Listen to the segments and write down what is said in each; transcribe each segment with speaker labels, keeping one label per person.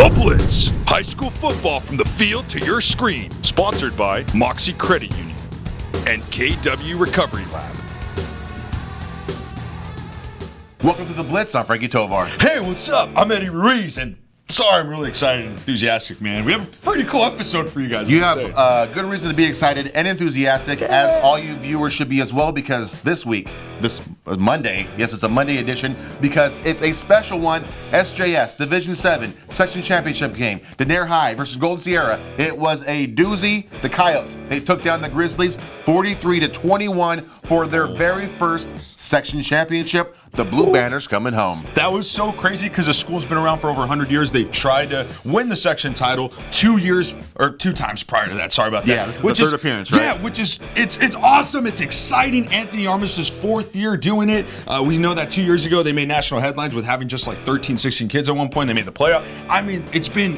Speaker 1: The Blitz, high school football from the field to your screen. Sponsored by Mocse Credit Union and KW Recovery Lab.
Speaker 2: Welcome to The Blitz. I'm Frankie Tovar.
Speaker 1: Hey, what's up? I'm Eddie Ruiz, and sorry, I'm really excited and enthusiastic, man. We have a pretty cool episode for you guys.
Speaker 2: You have good reason to be excited and enthusiastic, as all you viewers should be as well, because this week, this Monday, yes, it's a Monday edition, because it's a special one, SJS Division VII Section Championship game, Denair High versus Golden Sierra. It was a doozy. The Coyotes, they took down the Grizzlies 43-21 for their very first section championship. The Blue Banners coming home.
Speaker 1: That was so crazy because the school's been around for over 100 years. They've tried to win the section title 2 times prior to that. Sorry about that.
Speaker 2: Yeah, this is the third appearance, right?
Speaker 1: Yeah, which is, it's awesome. It's exciting. Anthony Armist's fourth year doing it. We know that 2 years ago they made national headlines with having just like 13, 16 kids at one point. They made the playoff. I mean, it's been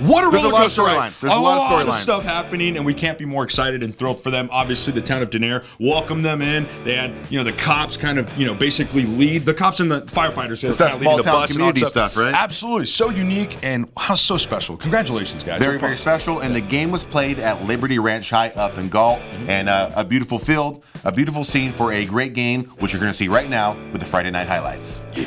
Speaker 1: what a roller coaster ride.
Speaker 2: There's a lot of storylines.
Speaker 1: A lot of stuff happening, and we can't be more excited and thrilled for them. Obviously, the town of Denair welcomed them in. They had, the cops kind of, basically lead the cops and the firefighters.
Speaker 2: It's that small town community stuff, right?
Speaker 1: Absolutely, so unique and how so special. Congratulations, guys.
Speaker 2: Very, very special. And the game was played at Liberty Ranch High up in Galt, and a beautiful field, a beautiful scene for a great game, which you're going to see right now with the Friday night highlights.
Speaker 1: Yeah.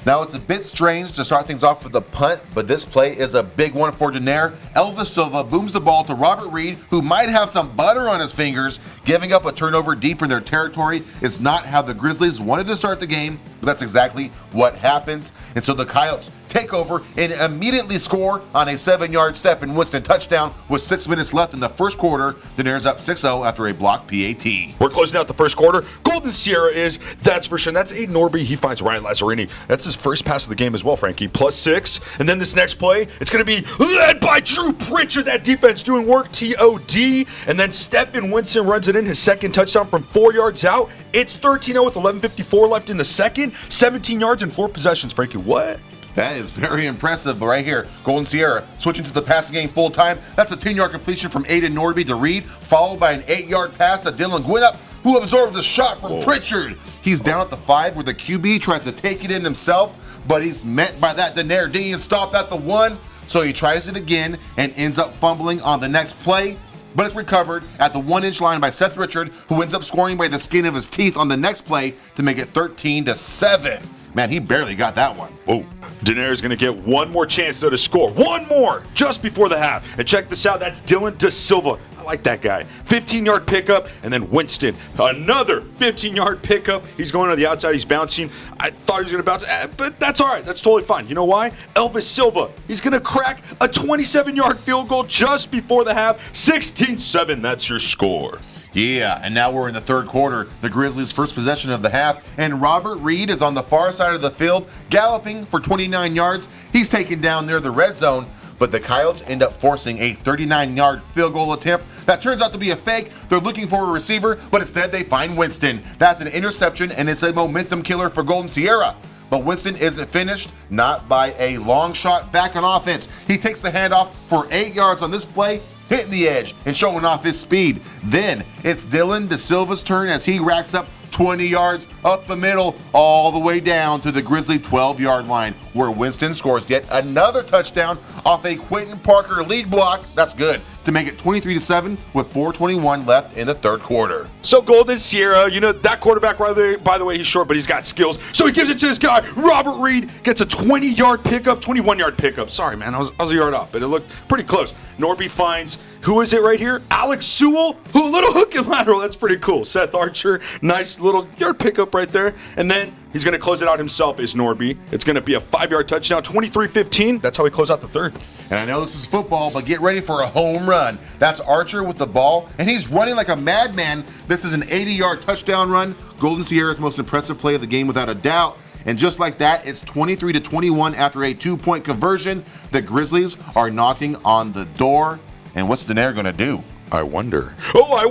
Speaker 2: Now, it's a bit strange to start things off with a punt, but this play is a big one for Denair. Elvis Silva booms the ball to Robert Reed, who might have some butter on his fingers. Giving up a turnover deep in their territory is not how the Grizzlies wanted to start the game, but that's exactly what happens. And so the Coyotes take over and immediately score on a 7-yard Stephen Winston touchdown with 6 minutes left in the first quarter. Denair's up 6-0 after a blocked PAT.
Speaker 1: We're closing out the first quarter. Golden Sierra is, that's for sure. That's Aiden Norby. He finds Ryan Lazzarini. That's his first pass of the game as well, Frankie. +6. And then this next play, it's going to be led by Drew Pritchard. That defense doing work, TOD. And then Stephen Winston runs it in, his second touchdown from 4 yards out. It's 13-0 with 11:54 left in the second. 17 yards and 4 possessions, Frankie. What?
Speaker 2: That is very impressive. But right here, Golden Sierra switching to the passing game full time. That's a 10-yard completion from Aiden Norby to Reed, followed by an 8-yard pass to Dylan Gwinnett, who absorbs a shot from Pritchard. He's down at the 5 where the QB tries to take it in himself, but he's met by that Denair didn't stop at the 1, so he tries it again and ends up fumbling on the next play. But it's recovered at the 1-inch line by Seth Richard, who ends up scoring by the skin of his teeth on the next play to make it 13-7. Man, he barely got that one.
Speaker 1: Oh, Denair's going to get one more chance, though, to score. One more just before the half. And check this out. That's Dylan De Silva. I like that guy. 15-yard pickup, and then Winston, another 15-yard pickup. He's going to the outside. He's bouncing. I thought he was going to bounce, but that's all right. That's totally fine. You know why? Elvis Silva, he's going to crack a 27-yard field goal just before the half. 16-7, that's your score.
Speaker 2: Yeah, and now we're in the third quarter, the Grizzlies' first possession of the half, and Robert Reed is on the far side of the field, galloping for 29 yards. He's taken down near the red zone, but the Coyotes end up forcing a 39-yard field goal attempt that turns out to be a fake. They're looking for a receiver, but instead they find Winston. That's an interception, and it's a momentum killer for Golden Sierra. But Winston isn't finished, not by a long shot back on offense. He takes the handoff for 8 yards on this play, hitting the edge and showing off his speed. Then it's Dylan De Silva's turn as he racks up 20 yards up the middle, all the way down to the Grizzly 12-yard line, where Winston scores yet another touchdown off a Quentin Parker lead block. That's good to make it 23-7 with 4:21 left in the third quarter.
Speaker 1: So Golden Sierra, that quarterback, by the way, he's short, but he's got skills. So he gives it to this guy. Robert Reed gets a 20-yard pickup, 21-yard pickup. Sorry, man, I was a yard off, but it looked pretty close. Norby finds, who is it right here? Alex Sewell, who a little hook and lateral. That's pretty cool. Seth Archer, nice little yard pickup right there. And then he's going to close it out himself, is Norby. It's going to be a 5-yard touchdown, 23-15. That's how we close out the third.
Speaker 2: And I know this is football, but get ready for a home run. That's Archer with the ball, and he's running like a madman. This is an 80-yard touchdown run. Golden Sierra's most impressive play of the game without a doubt. And just like that, it's 23-21 after a 2-point conversion. The Grizzlies are knocking on the door. And what's Denair going to do?
Speaker 1: I wonder. Oh, I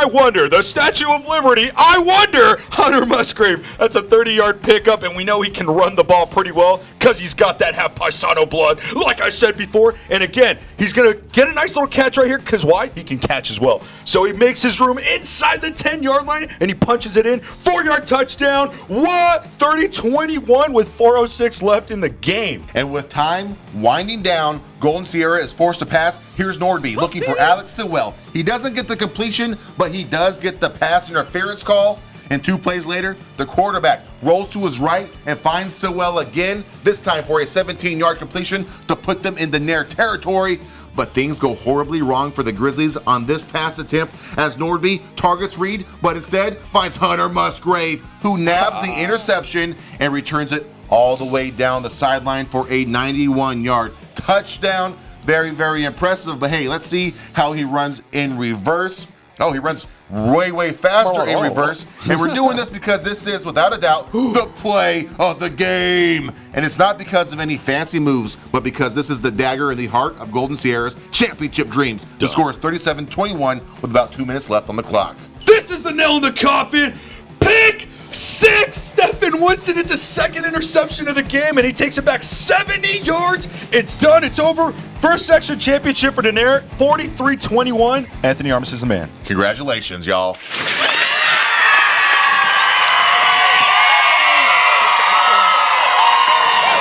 Speaker 1: wonder. The Statue of Liberty. I wonder. Hunter Musgrave. That's a 30-yard pickup, and we know he can run the ball pretty well because he's got that half Paisano blood, like I said before. And again, he's going to get a nice little catch right here because why? He can catch as well. So he makes his room inside the 10-yard line, and he punches it in. 4-yard touchdown. What? 30-21 with 4:06 left in the game.
Speaker 2: And with time winding down, Golden Sierra is forced to pass. Here's Nordby looking for Alex Sewell. He doesn't get the completion, but he does get the pass interference call. And 2 plays later, the quarterback rolls to his right and finds Sewell again, this time for a 17-yard completion to put them in Denair territory. But things go horribly wrong for the Grizzlies on this pass attempt as Nordby targets Reed, but instead finds Hunter Musgrave, who nabs the interception and returns it all the way down the sideline for a 91-yard touchdown. Very, very impressive. But hey, let's see how he runs in reverse. Oh, he runs way, way faster in reverse. And we're doing this because this is, without a doubt, the play of the game. And it's not because of any fancy moves, but because this is the dagger in the heart of Golden Sierra's championship dreams. The score is 37-21 with about 2 minutes left on the clock.
Speaker 1: This is the nail in the coffin. Pick 6! Stephen Winston, it's his second interception of the game, and he takes it back 70 yards. It's done. It's over. First section championship for Denair, 43-21. Anthony Armas is the man.
Speaker 2: Congratulations, y'all.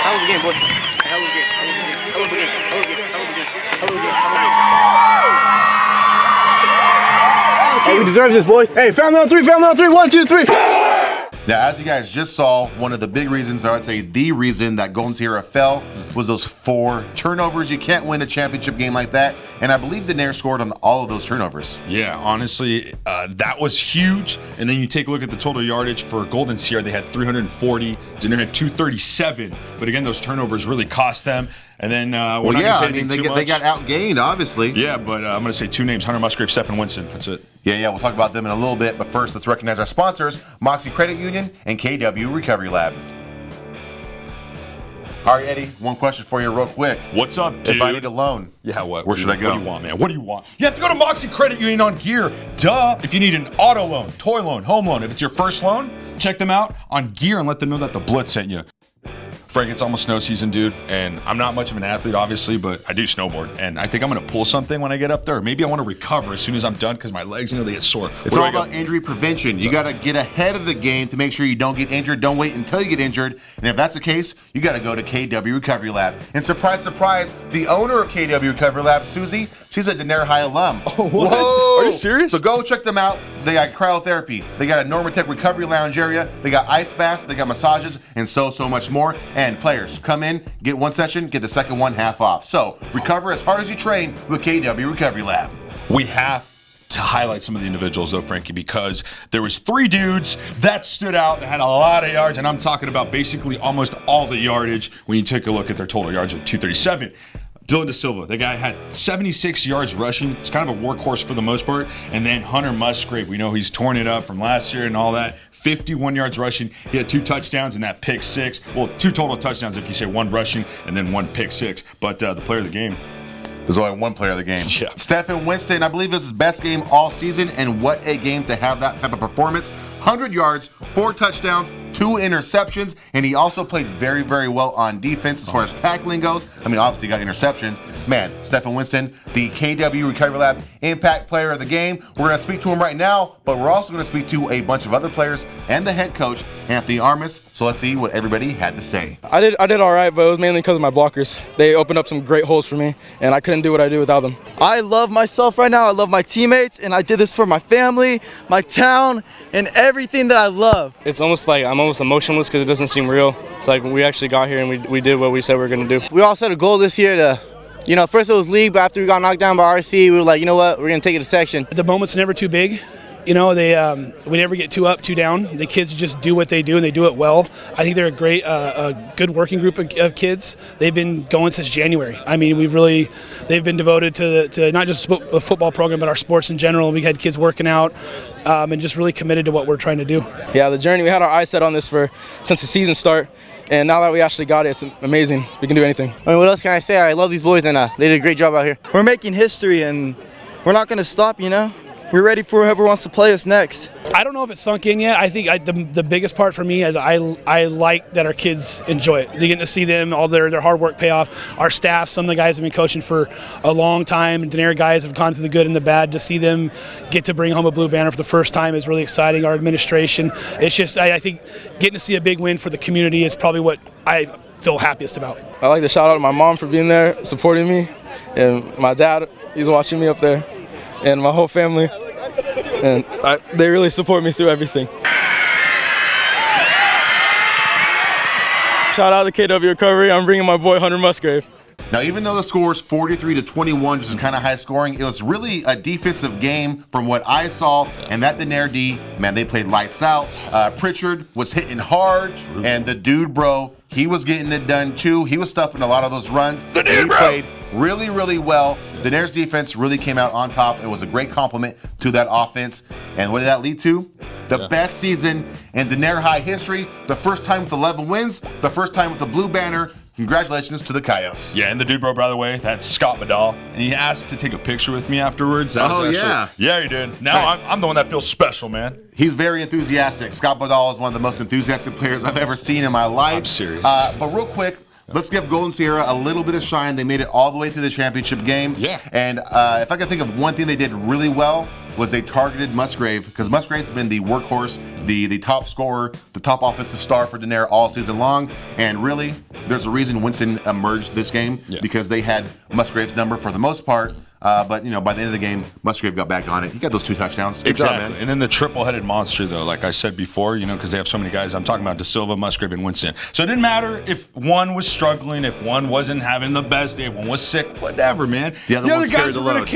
Speaker 3: How was the game, boy? How was the game? How was the game? How was the game? How was the game? How was the game?
Speaker 4: Hey, we deserve this, boys. Hey, family on 3, family on 3. 1, 2, 3.
Speaker 2: Now, as you guys just saw, one of the big reasons, or I'd say the reason that Golden Sierra fell was those 4 turnovers. You can't win a championship game like that. And I believe Denair scored on all of those turnovers.
Speaker 1: Yeah, honestly, that was huge. And then you take a look at the total yardage for Golden Sierra. They had 340. Denair had 237. But again, those turnovers really cost them. And then
Speaker 2: well, yeah, I mean, they got outgained, obviously.
Speaker 1: Yeah, but I'm going to say 2 names, Hunter Musgrave, Stephen Winston. That's it.
Speaker 2: Yeah, we'll talk about them in a little bit. But first, let's recognize our sponsors, Mocse Credit Union and KW Recovery Lab. All right, Eddie, one question for you real quick.
Speaker 1: What's up, dude?
Speaker 2: If I need a loan,
Speaker 1: yeah, what?
Speaker 2: Where should I go?
Speaker 1: What do you want, man? What do you want? You have to go to Mocse Credit Union on gear. Duh. If you need an auto loan, toy loan, home loan, if it's your first loan, check them out on gear and let them know that the Blitz sent you. Frank, it's almost snow season, dude, and I'm not much of an athlete, obviously, but I do snowboard, and I think I'm going to pull something when I get up there. Maybe I want to recover as soon as I'm done because my legs, they get sore.
Speaker 2: It's all about injury prevention. You got to get ahead of the game to make sure you don't get injured. Don't wait until you get injured, and if that's the case, you got to go to KW Recovery Lab. And surprise, surprise, the owner of KW Recovery Lab, Susie, she's a Denair High alum.
Speaker 1: Oh, what? Whoa. Are you serious?
Speaker 2: So go check them out. They got cryotherapy. They got a Normatec recovery lounge area. They got ice baths. They got massages, and so much more. And players, come in, get 1 session, get the second one half off. So recover as hard as you train with KW Recovery Lab.
Speaker 1: We have to highlight some of the individuals though, Frankie, because there was 3 dudes that stood out that had a lot of yards, and I'm talking about basically almost all the yardage when you take a look at their total yards of 237. Dylan Da Silva, the guy had 76 yards rushing. It's kind of a workhorse for the most part. And then Hunter Musgrave, we know he's torn it up from last year and all that. 51 yards rushing. He had 2 touchdowns and that pick 6. Well, 2 total touchdowns if you say 1 rushing and then 1 pick 6. But the player of the game.
Speaker 2: There's only 1 player of the game.
Speaker 1: Yeah.
Speaker 2: Stephen Winston, I believe this is his best game all season, and what a game to have that type of performance. 100 yards, 4 touchdowns, 2 interceptions, and he also played very, very well on defense as far as tackling goes. I mean, obviously he got interceptions. Man, Stephen Winston, the KW Recovery Lab Impact Player of the Game. We're going to speak to him right now, but we're also going to speak to a bunch of other players and the head coach, Anthony Armas. So let's see what everybody had to say.
Speaker 4: I did all right, but it was mainly because of my blockers. They opened up some great holes for me, and I couldn't do what I do without them. I love myself right now. I love my teammates, and I did this for my family, my town, and everything that I love.
Speaker 5: It's almost like I'm almost emotionless because it doesn't seem real. It's like when we actually got here and we did what we said we were going to do.
Speaker 4: We all set a goal this year to, first it was league, but after we got knocked down by RC, we were like, you know what, we're going to take it to section.
Speaker 6: The moment's never too big. We never get 2 up, 2 down. The kids just do what they do, and they do it well. I think they're a great, good working group of kids. They've been going since January. I mean, they've been devoted to not just the football program, but our sports in general. We had kids working out and just really committed to what we're trying to do.
Speaker 4: Yeah, the journey, we had our eyes set on this since the season start. And now that we actually got it, it's amazing. We can do anything. I mean, what else can I say? I love these boys, and they did a great job out here. We're making history, and we're not going to stop, you know. We're ready for whoever wants to play us next.
Speaker 6: I don't know if it's sunk in yet. I think the biggest part for me is I like that our kids enjoy it. They're getting to see them, all their hard work pay off. Our staff, some of the guys have been coaching for a long time. Denair guys have gone through the good and the bad. To see them get to bring home a blue banner for the first time is really exciting. Our administration, it's just, I think getting to see a big win for the community is probably what I feel happiest about.
Speaker 5: I like to shout out my mom for being there, supporting me, and my dad, he's watching me up there, and my whole family, and they really support me through everything. Shout out to KW Recovery. I'm bringing my boy Hunter Musgrave.
Speaker 2: Now, even though the score is 43-21, which is kind of high scoring, it was really a defensive game from what I saw. And that Denair D, man, they played lights out. Pritchard was hitting hard, and the dude, bro, he was getting it done too. He was stuffing a lot of those runs. He played really, really well. Denair's defense really came out on top. It was a great compliment to that offense. And what did that lead to? The best season in Denair High history. The first time with 11 wins. The first time with the blue banner. Congratulations to the Coyotes.
Speaker 1: Yeah, and the dude, bro, by the way, that's Scott Medall, and he asked to take a picture with me afterwards.
Speaker 2: Yeah,
Speaker 1: he did. Now I'm the one that feels special, man.
Speaker 2: He's very enthusiastic. Scott Medall is one of the most enthusiastic players I've ever seen in my life.
Speaker 1: I'm serious.
Speaker 2: But real quick, let's give Golden Sierra a little bit of shine. They made it all the way through the championship game.
Speaker 1: Yeah.
Speaker 2: And if I could think of one thing they did really well was they targeted Musgrave, because Musgrave's been the workhorse, the top scorer, the top offensive star for Denair all season long. And really, there's a reason Winston emerged this game, because they had Musgrave's number for the most part. But, you know, by the end of the game, Musgrave got back on it. He got those 2 touchdowns. Good job, man.
Speaker 1: And then the triple-headed monster, though, like I said before, you know, because they have so many guys. I'm talking about De Silva, Musgrave, and Winston. So it didn't matter if one was struggling, if one wasn't having the best day, if one was sick, whatever, man.
Speaker 2: The other guys were going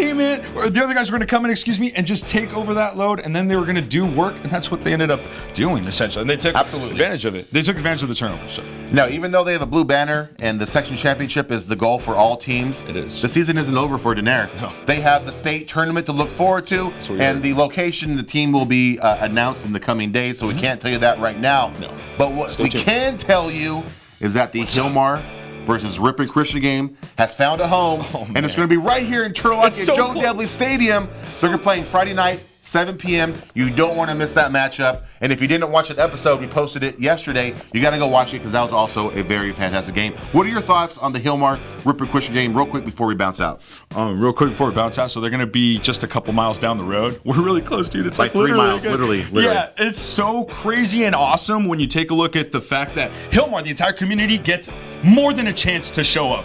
Speaker 2: to
Speaker 1: come in, excuse me, and just take over that load, and then they were going to do work, and that's what they ended up doing, essentially. And they took advantage of it. They took advantage of the turnover. So.
Speaker 2: Now, even though they have a blue banner and the section championship is the goal for all teams,
Speaker 1: it is.
Speaker 2: The season isn't over for Denair.
Speaker 1: No.
Speaker 2: They have the state tournament to look forward to, and the location the team will be announced in the coming days, so we can't tell you that right now.
Speaker 1: No.
Speaker 2: But what we can tell you is that the Hillmar versus Ripon Christian game has found a home, and it's going to be right here in Turlock at Joe Debtley Stadium. So they're playing Friday night, 7 p.m. You don't want to miss that matchup. And if you didn't watch that episode, we posted it yesterday. You got to go watch it, because that was also a very fantastic game. What are your thoughts on the Hillmar Ripon Christian game, real quick before we bounce out?
Speaker 1: Real quick before we bounce out, so they're going to be just a couple miles down the road. We're really close, dude. It's like
Speaker 2: 3 miles, literally.
Speaker 1: Yeah, it's so crazy and awesome when you take a look at the fact that Hillmar, the entire community, gets more than a chance to show up.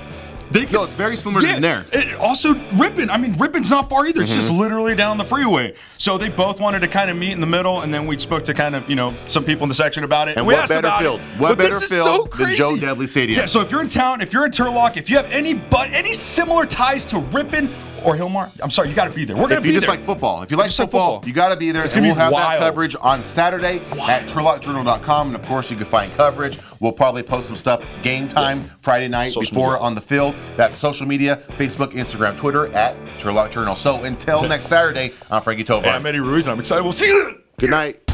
Speaker 2: No, it's very similar to Denair.
Speaker 1: Also, Ripon. I mean, Ripon's not far either. It's just literally down the freeway. So they both wanted to kind of meet in the middle, and then we spoke to kind of, you know, some people in the section about it.
Speaker 2: And what better field? What better field than Joe Debtley Stadium?
Speaker 1: Yeah, so if you're in town, if you're in Turlock, if you have any similar ties to Ripon or Hillmar, I'm sorry, you got to be there. We're going to be there.
Speaker 2: If you just like football, if you like football, you got to be there. And we'll have that coverage on Saturday at turlockjournal.com. And of course, you can find coverage. We'll probably post some stuff game time Friday night before on the field. That's social media, Facebook, Instagram, Twitter at Turlock Journal. So until next Saturday, I'm Frankie Tovar.
Speaker 1: And I'm Eddie Ruiz, and I'm excited. We'll see you then.
Speaker 2: Good night.